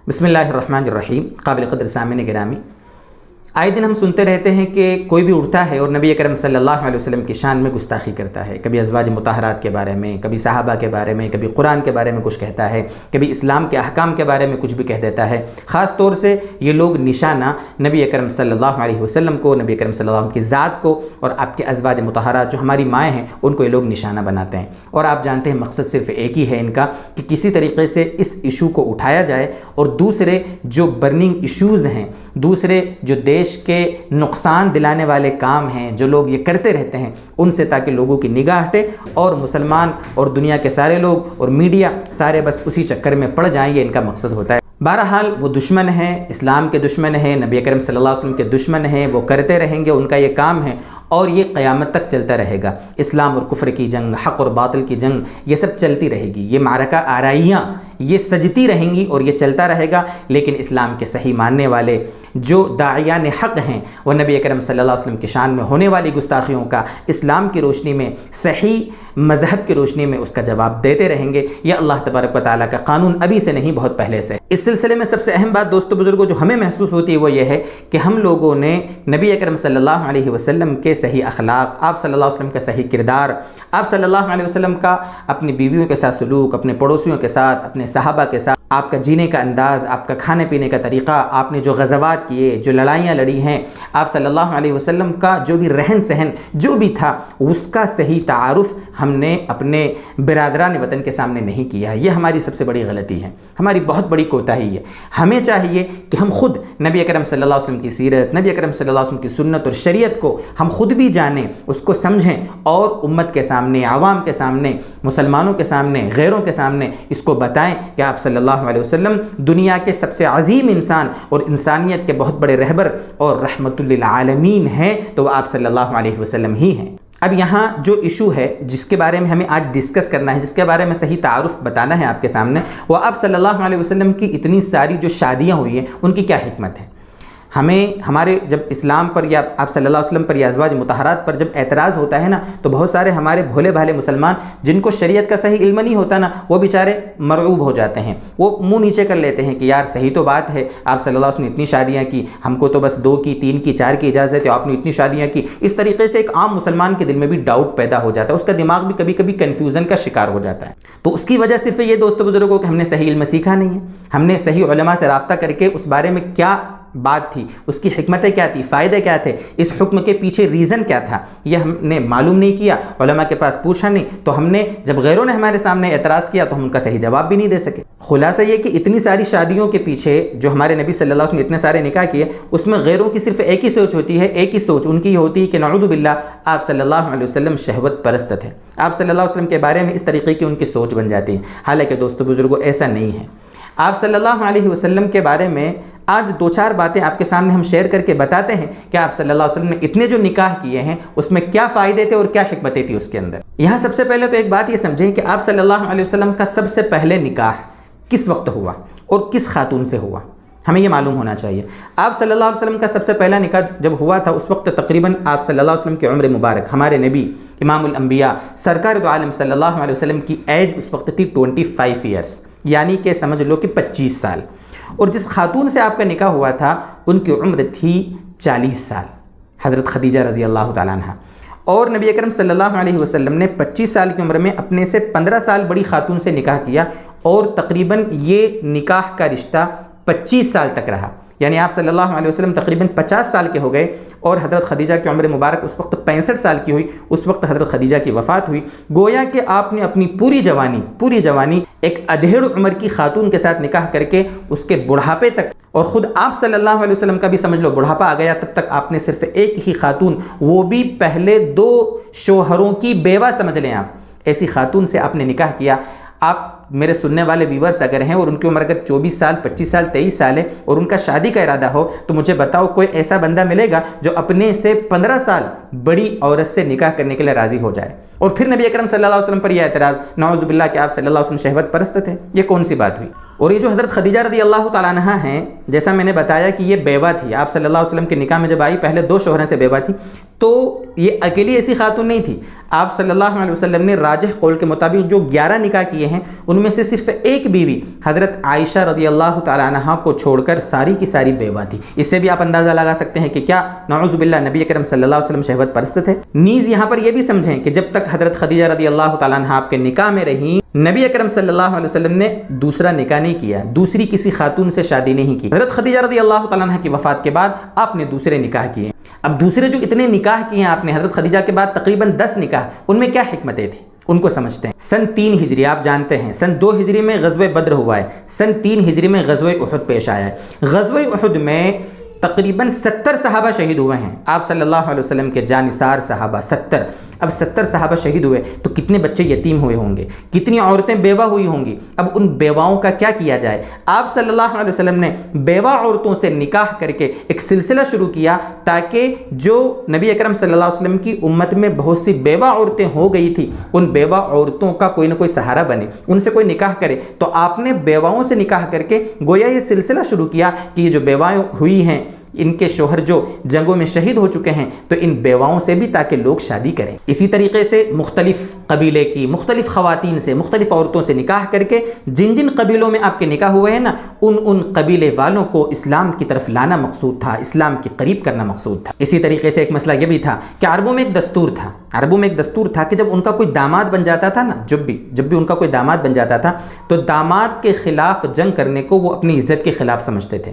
بسم اللہ الرحمن الرحیم۔ قابل قدر سامعین گرامی، آئے دن ہم سنتے رہتے ہیں کہ کوئی بھی اٹھتا ہے اور نبی اکرم صلی اللہ علیہ وسلم کی شان میں گستاخی کرتا ہے، کبھی ازواج مطہرات کے بارے میں، کبھی صحابہ کے بارے میں، کبھی قرآن کے بارے میں کچھ کہتا ہے، کبھی اسلام کے احکام کے بارے میں کچھ بھی کہہ دیتا ہے۔ خاص طور سے یہ لوگ نشانہ نبی اکرم صلی اللہ علیہ وسلم کو، نبی اکرم صلی اللہ علیہ وسلم کی ذات کو اور آپ کے ازواج مطہرات جو ہماری مائیں ہیں ان کو یہ لوگ نشانہ بناتے ہیں۔ اور آپ جانتے ہیں مقصد صرف ایک ہی ہے ان کا کہ کسی طریقے سے اس ایشو کو اٹھایا جائے اور دوسرے جو برننگ ایشوز ہیں، دوسرے جو دیش کے نقصان دلانے والے کام ہیں جو لوگ یہ کرتے رہتے ہیں ان سے، تاکہ لوگوں کی نگاہ ہٹے اور مسلمان اور دنیا کے سارے لوگ اور میڈیا سارے بس اسی چکر میں پڑ جائیں، یہ ان کا مقصد ہوتا ہے۔ بہرحال وہ دشمن ہیں، اسلام کے دشمن ہیں، نبی اکرم صلی اللہ علیہ وسلم کے دشمن ہیں، وہ کرتے رہیں گے، ان کا یہ کام ہے اور یہ قیامت تک چلتا رہے گا۔ اسلام اور کفر کی جنگ، حق اور باطل کی جنگ، یہ سب چلتی رہے گی، یہ معرکہ آرائیاں یہ سجتی رہیں گی اور یہ چلتا رہے گا۔ لیکن اسلام کے صحیح ماننے والے جو داعیان حق ہیں وہ نبی اکرم صلی اللہ علیہ وسلم کی شان میں ہونے والی گستاخیوں کا اسلام کی روشنی میں، صحیح مذہب کی روشنی میں اس کا جواب دیتے رہیں گے۔ یہ اللہ تبارک و تعالیٰ کا قانون ابھی سے نہیں، بہت پہلے سے۔ اس سلسلے میں سب سے اہم بات دوستو بزرگوں جو ہمیں محسوس ہوتی ہے وہ یہ ہے کہ ہم لوگوں نے نبی اکرم صلی اللہ علیہ وسلم کے صحیح اخلاق، آپ صلی اللہ علیہ وسلم کا صحیح کردار، آپ صلی اللہ علیہ وسلم کا اپنی بیویوں کے ساتھ سلوک، اپنے پڑوسیوں کے ساتھ، اپنے صحابہ کے ساتھ، آپ کا جینے کا انداز، آپ کا کھانے پینے کا طریقہ، آپ نے جو غزوات کیے، جو لڑائیاں لڑی ہیں، آپ صلی اللہ علیہ وسلم کا جو بھی رہن سہن جو بھی تھا اس کا صحیح تعارف ہم نے اپنے برادران وطن کے سامنے نہیں کیا ہے۔ یہ ہماری سب سے بڑی غلطی ہے، ہماری بہت بڑی کوتاہی ہے۔ ہمیں چاہیے کہ ہم خود نبی اکرم صلی اللہ علیہ وسلم کی سیرت، نبی اکرم صلی اللہ علیہ وسلم کی سنت اور شریعت کو ہم خود بھی جانیں، اس کو سمجھیں اور امت کے سامنے، عوام کے سامنے، مسلمانوں کے سامنے، غیروں کے سامنے اس کو بتائیں کہ آپ صلی اللہ علیہ وسلم دنیا کے سب سے عظیم انسان اور انسانیت کے بہت بڑے رہبر اور رحمت للعالمین ہیں، تو وہ آپ صلی اللہ علیہ وسلم ہی ہیں۔ اب یہاں جو ایشو ہے جس کے بارے میں ہمیں آج ڈسکس کرنا ہے، جس کے بارے میں صحیح تعارف بتانا ہے آپ کے سامنے، وہ آپ صلی اللہ علیہ وسلم کی اتنی ساری جو شادیاں ہوئی ہیں ان کی کیا حکمت ہے۔ ہمارے جب اسلام پر یا آپ صلی اللہ علیہ وسلم پر یا ازواج مطہرات پر جب اعتراض ہوتا ہے نا، تو بہت سارے ہمارے بھولے بھالے مسلمان جن کو شریعت کا صحیح علم نہیں ہوتا نا، وہ بیچارے مرعوب ہو جاتے ہیں، وہ منہ نیچے کر لیتے ہیں کہ یار صحیح تو بات ہے، آپ صلی اللہ علیہ وسلم نے اتنی شادیاں کی، ہم کو تو بس 2 کی، 3 کی، 4 کی اجازت ہے، آپ نے اتنی شادیاں کی۔ اس طریقے سے ایک عام مسلمان کے دل میں بھی ڈاؤٹ پیدا ہو جاتا ہے، اس کا دماغ بھی کبھی کبھی کنفیوژن کا شکار ہو جاتا ہے۔ تو اس کی وجہ صرف یہ دوستو بزرگوں کہ ہم نے صحیح علم سیکھا نہیں ہے، ہم نے صحیح علماء سے رابطہ کر کے اس بارے میں کیا بات تھی، اس کی حکمتیں کیا تھی، فائدے کیا تھے، اس حکم کے پیچھے ریزن کیا تھا، یہ ہم نے معلوم نہیں کیا، علماء کے پاس پوچھا نہیں، تو ہم نے جب غیروں نے ہمارے سامنے اعتراض کیا تو ہم ان کا صحیح جواب بھی نہیں دے سکے۔ خلاصہ یہ کہ اتنی ساری شادیوں کے پیچھے جو ہمارے نبی صلی اللہ علیہ وسلم نے اتنے سارے نکاح کیے، اس میں غیروں کی صرف ایک ہی سوچ ہوتی ہے، ایک ہی سوچ ان کی ہوتی ہے کہ نعوذ باللہ آپ صلی اللہ علیہ وسلم شہوت پرست تھے، آپ صلی اللہ علیہ وسلم کے بارے میں اس طریقے کی ان کی سوچ بن جاتی ہے۔ حالانکہ دوستو بزرگوں ایسا نہیں ہے۔ آپ صلی اللہ علیہ وسلم کے بارے میں آج 2-4 باتیں آپ کے سامنے ہم شیئر کر کے بتاتے ہیں کہ آپ صلی اللہ علیہ وسلم نے اتنے جو نکاح کیے ہیں اس میں کیا فائدے تھے اور کیا حکمتیں تھی اس کے اندر۔ یہاں سب سے پہلے تو ایک بات یہ سمجھیں کہ آپ صلی اللہ علیہ وسلم کا سب سے پہلے نکاح کس وقت ہوا اور کس خاتون سے ہوا، ہمیں یہ معلوم ہونا چاہیے۔ آپ صلی اللہ علیہ وسلم کا سب سے پہلا نکاح جب ہوا تھا اس وقت تقریباً آپ صلی اللہ علیہ وسلم کی عمر مبارک، ہمارے نبی امام الانبیاء سرکار دو عالم صلی اللہ علیہ وسلم کی ایج اس وقت تھی 25 ایئرس، یعنی کہ سمجھ لو کہ 25 سال۔ اور جس خاتون سے آپ کا نکاح ہوا تھا ان کی عمر تھی 40 سال، حضرت خدیجہ رضی اللہ تعالیٰ عنہ۔ اور نبی اکرم صلی اللہ علیہ وسلم نے 25 سال کی عمر میں اپنے سے 15 سال بڑی خاتون سے نکاح کیا، اور تقریباً یہ نکاح کا رشتہ 25 سال تک رہا، یعنی آپ صلی اللہ علیہ وسلم تقریباً 50 سال کے ہو گئے اور حضرت خدیجہ کی عمر مبارک اس وقت 65 سال کی ہوئی، اس وقت حضرت خدیجہ کی وفات ہوئی۔ گویا کہ آپ نے اپنی پوری جوانی ایک ادھیڑ عمر کی خاتون کے ساتھ نکاح کر کے اس کے بڑھاپے تک، اور خود آپ صلی اللہ علیہ وسلم کا بھی سمجھ لو بڑھاپا آ گیا، تب تک آپ نے صرف ایک ہی خاتون، وہ بھی پہلے 2 شوہروں کی بیوہ سمجھ لیں آپ، ایسی خاتون سے آپ نے نکاح کیا۔ آپ میرے سننے والے ویورز اگر ہیں اور ان کی عمر اگر 24 سال، 25 سال، 23 سال ہے اور ان کا شادی کا ارادہ ہو تو مجھے بتاؤ کوئی ایسا بندہ ملے گا جو اپنے سے 15 سال بڑی عورت سے نکاح کرنے کے لیے راضی ہو جائے؟ اور پھر نبی اکرم صلی اللہ علیہ وسلم پر یہ اعتراض، نعوذ باللہ کہ آپ صلی اللہ علیہ وسلم شہوت پرست تھے، یہ کون سی بات ہوئی؟ اور یہ جو حضرت خدیجہ رضی اللہ تعالیٰ عنہ ہیں، جیسا میں نے بتایا کہ یہ بیوہ تھی، آپ صلی اللہ علیہ وسلم کے نکاح میں جب آئی پہلے 2 شوہروں سے بیوہ تھی، تو یہ اکیلی ایسی خاتون نہیں تھی، آپ صلی اللہ علیہ وسلم نے راجح قول کے مطابق جو 11 نکاح کیے ہیں ان میں سے صرف ایک بیوی حضرت عائشہ رضی اللہ تعالیٰ عنہا کو چھوڑ کر ساری کی ساری بیوہ تھی۔ اس سے بھی آپ اندازہ لگا سکتے ہیں کہ کیا نعوذ باللہ نبی اکرم صلی اللہ علیہ وسلم شہوت پرست تھے۔ نیز یہاں پر یہ بھی سمجھیں کہ جب تک حضرت خدیجہ رضی اللہ تعالیٰ عنہا آپ کے نکاح میں رہیں، نبی اکرم صلی اللہ علیہ وسلم نے دوسرا نکاح نہیں کیا، دوسری کسی خاتون سے شادی نہیں کی۔ حضرت خدیجہ رضی اللہ تعالیٰ عنہ کی وفات کے بعد آپ نے دوسرے نکاح کیے۔ اب دوسرے جو اتنے نکاح کیے ہیں آپ نے حضرت خدیجہ کے بعد تقریباً 10 نکاح، ان میں کیا حکمتیں تھیں ان کو سمجھتے ہیں۔ سن 3 ہجری آپ جانتے ہیں، سن 2 ہجری میں غزوہ بدر ہوا ہے، سن 3 ہجری میں غزوہ احد پیش آیا ہے۔ غزوہ احد میں تقریباً 70 صحابہ شہید ہوئے ہیں، آپ صلی اللہ علیہ وسلم کے جانثار صحابہ 70۔ اب 70 صحابہ شہید ہوئے تو کتنے بچے یتیم ہوئے ہوں گے، کتنی عورتیں بیوہ ہوئی ہوں گی۔ اب ان بیواؤں کا کیا کیا جائے؟ آپ صلی اللہ علیہ وسلم نے بیوہ عورتوں سے نکاح کر کے ایک سلسلہ شروع کیا تاکہ جو نبی اکرم صلی اللہ علیہ وسلم کی امت میں بہت سی بیوہ عورتیں ہو گئی تھی، ان بیوہ عورتوں کا کوئی نہ کوئی سہارا بنے، ان سے کوئی نکاح کرے۔ تو آپ نے بیواؤں سے نکاح کر کے گویا یہ سلسلہ شروع کیا کہ یہ جو بیوائیں ہوئی ہیں ان کے شوہر جو جنگوں میں شہید ہو چکے ہیں تو ان بیواؤں سے بھی تاکہ لوگ شادی کریں۔ اسی طریقے سے مختلف قبیلے کی مختلف خواتین سے مختلف عورتوں سے نکاح کر کے جن جن قبیلوں میں آپ کے نکاح ہوئے ہیں نا، ان قبیلے والوں کو اسلام کی طرف لانا مقصود تھا، اسلام کے قریب کرنا مقصود تھا۔ اسی طریقے سے ایک مسئلہ یہ بھی تھا کہ عربوں میں ایک دستور تھا کہ جب ان کا کوئی داماد بن جاتا تھا نا، جب بھی ان کا کوئی داماد بن جاتا تھا تو داماد کے خلاف جنگ کرنے کو وہ اپنی عزت کے خلاف سمجھتے تھے۔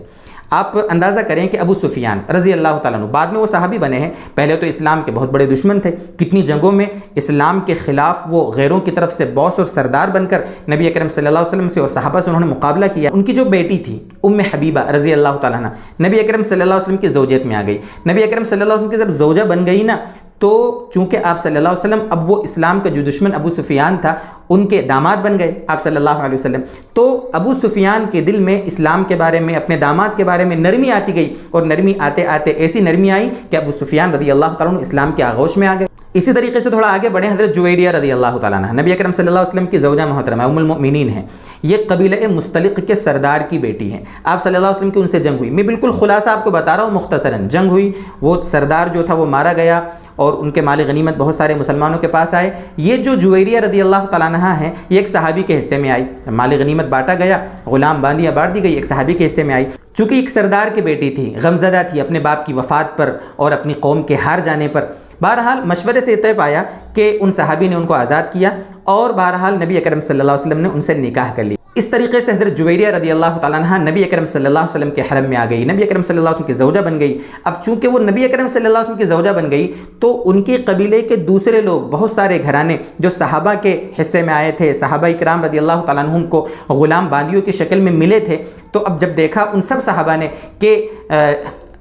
آپ اندازہ کریں کہ ابو سفیان رضی اللہ تعالیٰ عنہ بعد میں وہ صحابی بنے ہیں، پہلے تو اسلام کے بہت بڑے دشمن تھے، کتنی جنگوں میں اسلام کے خلاف وہ غیروں کی طرف سے باس اور سردار بن کر نبی اکرم صلی اللہ علیہ وسلم سے اور صحابہ سے انہوں نے مقابلہ کیا۔ ان کی جو بیٹی تھی ام حبیبہ رضی اللہ تعالیٰ عنہ نبی اکرم صلی اللہ علیہ وسلم کی زوجیت میں آ گئی۔ نبی اکرم صلی اللہ علیہ وسلم کی جب زوجہ بن گئی نا تو چونکہ آپ صلی اللہ علیہ وسلم اب وہ اسلام کا جو دشمن ابو سفیان تھا ان کے داماد بن گئے آپ صلی اللہ علیہ وسلم، تو ابو سفیان کے دل میں اسلام کے بارے میں اپنے داماد کے بارے میں نرمی آتی گئی، اور نرمی آتے آتے ایسی نرمی آئی کہ ابو سفیان رضی اللہ تعالیٰ عنہ اسلام کے آغوش میں آ گئے۔ اسی طریقے سے تھوڑا آگے بڑھیں، حضرت جویریہ رضی اللہ تعالیٰ عنہ نبی اکرم صلی اللہ علیہ وسلم کی زوجہ محترمہ ام المؤمنین ہیں، یہ قبیلہ مستلق کے سردار کی بیٹی ہیں۔ آپ صلی اللہ علیہ وسلم کی ان سے جنگ ہوئی، میں بالکل خلاصہ آپ کو بتا رہا ہوں مختصراً، جنگ ہوئی، وہ سردار جو تھا وہ مارا گیا اور ان کے مال غنیمت بہت سارے مسلمانوں کے پاس آئے۔ یہ جو جویریہ رضی اللہ تعالیٰ عنہ ہیں یہ ایک صحابی کے حصے میں آئی، مال غنیمت بانٹا گیا، غلام باندیاں بانٹ دی گئی، ایک صحابی کے حصے میں آئی۔ چونکہ ایک سردار کی بیٹی تھی، غمزدہ تھی اپنے باپ کی وفات پر اور اپنی قوم کے ہار جانے پر، بہرحال مشورے سے طے پایا کہ ان صحابی نے ان کو آزاد کیا اور بہرحال نبی اکرم صلی اللہ علیہ وسلم نے ان سے نکاح کر لی۔ اس طریقے سے حضرت جویریہ رضی اللہ تعالیٰ عنہ نبی اکرم صلی اللہ علیہ وسلم کے حرم میں آ گئی، نبی اکرم صلی اللہ علیہ وسلم کی زوجہ بن گئی۔ اب چونکہ وہ نبی اکرم صلی اللہ علیہ وسلم کی زوجہ بن گئی تو ان کے قبیلے کے دوسرے لوگ، بہت سارے گھرانے جو صحابہ کے حصے میں آئے تھے، صحابہ کرام رضی اللہ تعالیٰ عنہم کو غلام باندیوں کی شکل میں ملے تھے، تو اب جب دیکھا ان سب صحابہ نے کہ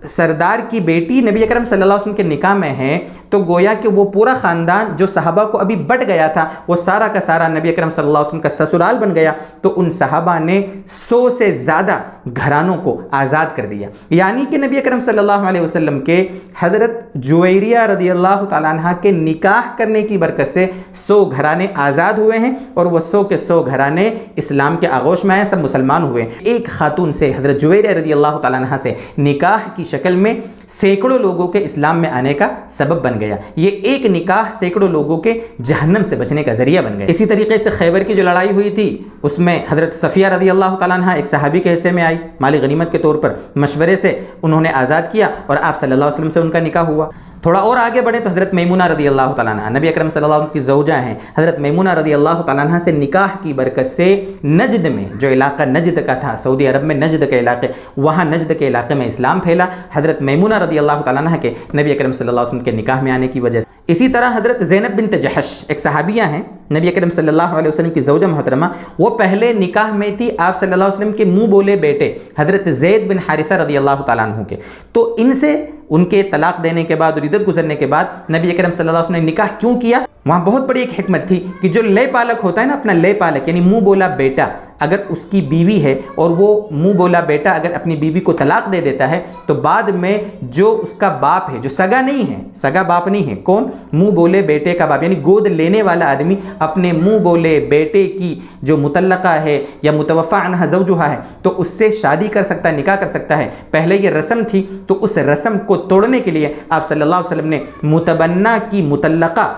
سردار کی بیٹی نبی اکرم صلی اللہ علیہ وسلم کے نکاح میں ہے، تو گویا کہ وہ پورا خاندان جو صحابہ کو ابھی بٹ گیا تھا وہ سارا کا سارا نبی اکرم صلی اللہ علیہ وسلم کا سسرال بن گیا۔ تو ان صحابہ نے 100 سے زیادہ گھرانوں کو آزاد کر دیا، یعنی کہ نبی اکرم صلی اللہ علیہ وسلم کے حضرت جویریہ رضی اللہ تعالیٰ عنہ کے نکاح کرنے کی برکت سے 100 گھرانے آزاد ہوئے ہیں، اور وہ 100 کے 100 گھرانے اسلام کے آغوش میں آئے، سب مسلمان ہوئے۔ ایک خاتون سے حضرت جویریہ رضی اللہ تعالیٰ عنہ سے نکاح کی شکل میں سینکڑوں لوگوں کے اسلام میں آنے کا سبب بن گیا، یہ ایک نکاح سینکڑوں لوگوں کے جہنم سے بچنے کا ذریعہ بن گیا۔ اسی طریقے سے خیبر کی جو لڑائی ہوئی تھی اس میں حضرت صفیہ رضی اللہ تعالیٰ عنہ ایک صحابی کے حصے میں آئی، مالی غنیمت کے طور پر مشورے سے انہوں نے آزاد کیا اور آپ صلی اللہ علیہ وسلم سے ان کا نکاح ہوا۔ تھوڑا اور آگے بڑھے تو حضرت میمونہ رضی اللہ تعالیٰ عنہ نبی اکرم صلی اللہ علیہ وسلم کی زوجہ ہیں، حضرت میمونہ رضی اللہ تعالیٰ عنہ سے نکاح کی برکت سے نجد میں، جو علاقہ نجد کا تھا عرب میں نجد کے علاقے، وہاں نجد کے علاقے میں اسلام پھیلا حضرت میمونہ رضی اللہ تعالیٰ عنہ کے نبی اکرم صلی اللہ علیہ وسلم کے نکاح میں آنے کی وجہ سے۔ اسی طرح حضرت زینب بنت جحش ایک صحابیہ ہیں، نبی اکرم صلی اللہ علیہ وسلم کی زوجہ محترمہ، وہ پہلے نکاح میں تھی آپ صلی اللہ علیہ وسلم کے منہ بولے بیٹے حضرت زید بن حارثہ رضی اللہ تعالیٰ عنہ کے، تو ان سے ان کے طلاق دینے کے بعد اور عدت گزرنے کے بعد نبی اکرم صلی اللہ علیہ وسلم نے نکاح کیوں کیا؟ وہاں بہت بڑی ایک حکمت تھی کہ جو لے پالک ہوتا ہے نا، اپنا لے پالک یعنی منہ بولا بیٹا، اگر اس کی بیوی ہے اور وہ منہ بولا بیٹا اگر اپنی بیوی کو طلاق دے دیتا ہے تو بعد میں جو اس کا باپ ہے، جو سگا نہیں ہے، سگا باپ نہیں ہے، کون؟ منہ بولے بیٹے کا باپ، یعنی گود لینے والا آدمی اپنے منہ بولے بیٹے کی جو مطلقہ ہے یا متوفی عنہا زوجہا ہے تو اس سے شادی کر سکتا ہے، نکاح کر سکتا ہے۔ پہلے یہ رسم تھی تو اس رسم کو توڑنے کے لیے آپ صلی اللہ علیہ وسلم نے متبنہ کی مطلقہ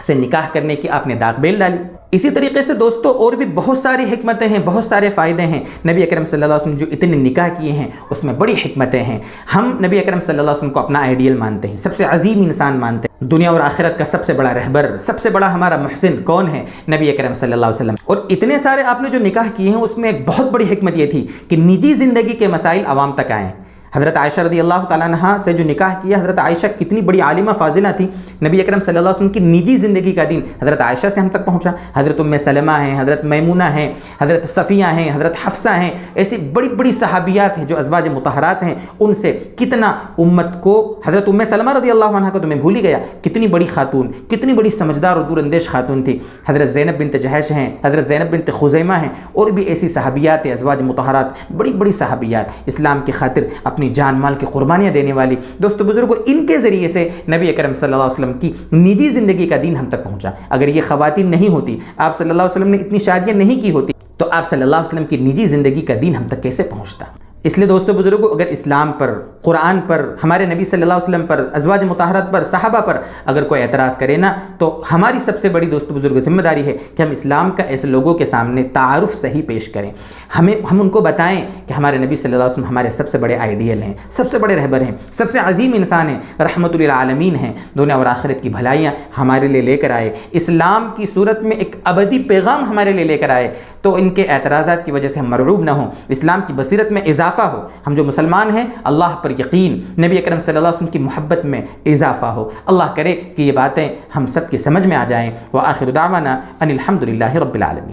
سے نکاح کرنے کی آپ نے داغ بیل ڈالی۔ اسی طریقے سے دوستو اور بھی بہت ساری حکمتیں ہیں، بہت سارے فائدے ہیں۔ نبی اکرم صلی اللہ علیہ وسلم جو اتنے نکاح کیے ہیں اس میں بڑی حکمتیں ہیں۔ ہم نبی اکرم صلی اللہ علیہ وسلم کو اپنا آئیڈیل مانتے ہیں، سب سے عظیم انسان مانتے ہیں، دنیا اور آخرت کا سب سے بڑا رہبر، سب سے بڑا ہمارا محسن کون ہے؟ نبی اکرم صلی اللہ علیہ وسلم۔ اور اتنے سارے آپ نے جو نکاح کیے ہیں اس میں ایک بہت بڑی حکمت یہ تھی کہ نجی زندگی کے مسائل عوام تک آئیں۔ حضرت عائشہ رضی اللہ تعالیٰ عنہا سے جو نکاح کیا، حضرت عائشہ کتنی بڑی عالمہ فاضلہ تھی، نبی اکرم صلی اللہ علیہ وسلم کی نجی زندگی کا دین حضرت عائشہ سے ہم تک پہنچا۔ حضرت ام سلمہ ہیں، حضرت میمونہ ہیں، حضرت صفیہ ہیں، حضرت حفصہ ہیں، ایسی بڑی بڑی صحابیات ہیں جو ازواج مطہرات ہیں، ان سے کتنا امت کو، حضرت ام سلمہ رضی اللہ عنہا کو تو میں بھول ہی گیا، کتنی بڑی خاتون، کتنی بڑی سمجھدار اور دور اندیش خاتون تھی۔ حضرت زینب بنت جہش ہیں، حضرت زینب بنت خزیمہ ہیں، اور بھی ایسی صحابیات ہیں، ازواج مطہرات، بڑی بڑی صحابیات، اسلام کی خاطر اپنی جان مال کی قربانیاں دینے والی۔ دوستو بزرگوں، ان کے ذریعے سے نبی اکرم صلی اللہ علیہ وسلم کی نجی زندگی کا دین ہم تک پہنچا۔ اگر یہ خواتین نہیں ہوتی، آپ صلی اللہ علیہ وسلم نے اتنی شادیاں نہیں کی ہوتی، تو آپ صلی اللہ علیہ وسلم کی نجی زندگی کا دین ہم تک کیسے پہنچتا؟ اس لیے دوستو بزرگوں، اگر اسلام پر، قرآن پر، ہمارے نبی صلی اللہ علیہ وسلم پر، ازواج مطہرات پر، صحابہ پر اگر کوئی اعتراض کرے نا، تو ہماری سب سے بڑی دوستو بزرگوں ذمہ داری ہے کہ ہم اسلام کا ایسے لوگوں کے سامنے تعارف صحیح پیش کریں۔ ہم ان کو بتائیں کہ ہمارے نبی صلی اللہ علیہ وسلم ہمارے سب سے بڑے آئیڈیل ہیں، سب سے بڑے رہبر ہیں، سب سے عظیم انسان ہیں، رحمت للعالمین ہیں، دنیا اور آخرت کی بھلائیاں ہمارے لیے لے کر آئے، اسلام کی صورت میں ایک ابدی پیغام ہمارے لیے لے کر آئے۔ تو ان کے اعتراضات کی وجہ سے ہم مرعوب نہ ہوں، اسلام کی بصیرت میں اضافہ ہو، ہم جو مسلمان ہیں اللہ پر یقین، نبی اکرم صلی اللہ علیہ وسلم کی محبت میں اضافہ ہو۔ اللہ کرے کہ یہ باتیں ہم سب کی سمجھ میں آ جائیں۔ وآخر دعوانا ان الحمد للہ رب العالمین۔